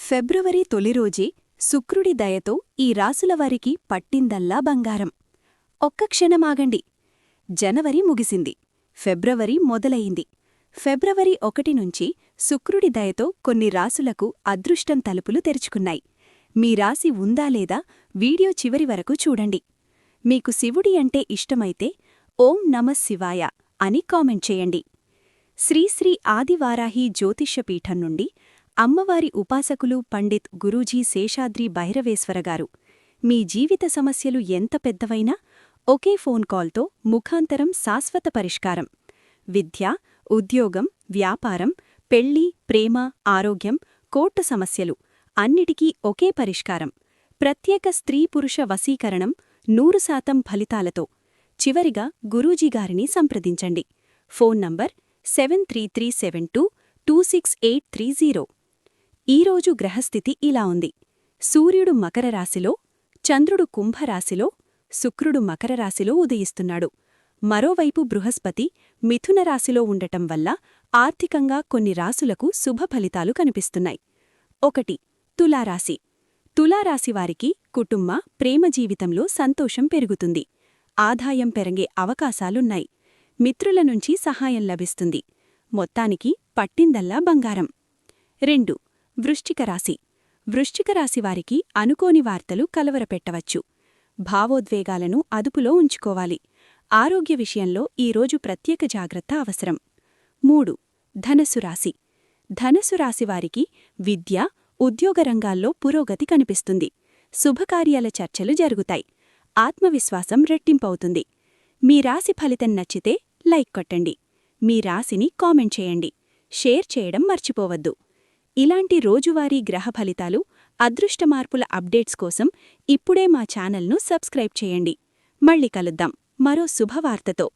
ఫిబ్రవరి తొలిరోజే శుక్రుడి దయతో ఈ రాసులవారికి పట్టిందల్లా బంగారం. ఒక్క క్షణమాగండి. జనవరి ముగిసింది, ఫిబ్రవరి మొదలయింది. ఫిబ్రవరి 1 నుంచి శుక్రుడి దయతో కొన్ని రాసులకు అదృష్టం తలుపులు తెరుచుకున్నాయి. మీ రాశి ఉందా లేదా వీడియో చివరి వరకు చూడండి. మీకు శివుడి అంటే ఇష్టమైతే ఓం నమః శివాయ అని కామెంట్ చేయండి. శ్రీశ్రీ ఆదివారాహి జ్యోతిష్యపీఠం నుండి అమ్మవారి ఉపాసకులు పండిత్ గురూజీ శేషాద్రి భైరవేశ్వరగారు. మీ జీవిత సమస్యలు ఎంత పెద్దవైనా ఒకే ఫోన్ కాల్తో ముఖాంతరం శాశ్వత పరిష్కారం. విద్య, ఉద్యోగం, వ్యాపారం, పెళ్లి, ప్రేమ, ఆరోగ్యం, కోర్టు సమస్యలు అన్నిటికీ ఒకే పరిష్కారం. ప్రత్యేక స్త్రీ-పురుష వశీకరణం 100% ఫలితాలతో. చివరిగా గురూజీగారిని సంప్రదించండి. Phone number 7337226830. ఈరోజు గ్రహస్థితి ఇలా ఉంది. సూర్యుడు మకర రాశిలో, చంద్రుడు కుంభరాశిలో, శుక్రుడు మకర రాశిలో ఉదయిస్తున్నాడు. మరోవైపు బృహస్పతి మిథున రాశిలో ఉండటం వల్ల ఆర్థికంగా కొన్ని రాసులకు శుభ ఫలితాలు కనిపిస్తున్నాయి. 1. తులారాశి. తులారాశివారికి కుటుంబ, ప్రేమ జీవితంలో సంతోషం పెరుగుతుంది. ఆదాయం పెరిగే అవకాశాలున్నాయి. మిత్రుల నుంచి సహాయం లభిస్తుంది. మొత్తానికి పట్టిందల్లా బంగారం. 2. వృశ్చిక రాశి. వృశ్చిక రాశివారికి అనుకోని వార్తలు కలవరపెట్టవచ్చు. భావోద్వేగాలను అదుపులో ఉంచుకోవాలి. ఆరోగ్య విషయంలో ఈరోజు ప్రత్యేక జాగ్రత్త అవసరం. 3. ధనస్సు రాశి. ధనస్సు రాశివారికి విద్య, ఉద్యోగ రంగాల్లో పురోగతి కనిపిస్తుంది. శుభకార్యాల చర్చలు జరుగుతాయి. ఆత్మవిశ్వాసం రెట్టింపవుతుంది. మీ రాశి ఫలితం నచ్చితే లైక్ కొట్టండి. మీ రాశిని కామెంట్ చేయండి. షేర్ చేయడం మర్చిపోవద్దు. ఇలాంటి రోజువారీ గ్రహ ఫలితాలు, అదృష్ట మార్పుల అప్డేట్స్ కోసం ఇప్పుడే మా ఛానల్ను సబ్స్క్రైబ్ చేయండి. మళ్ళీ కలుద్దాం మరో శుభవార్తతో.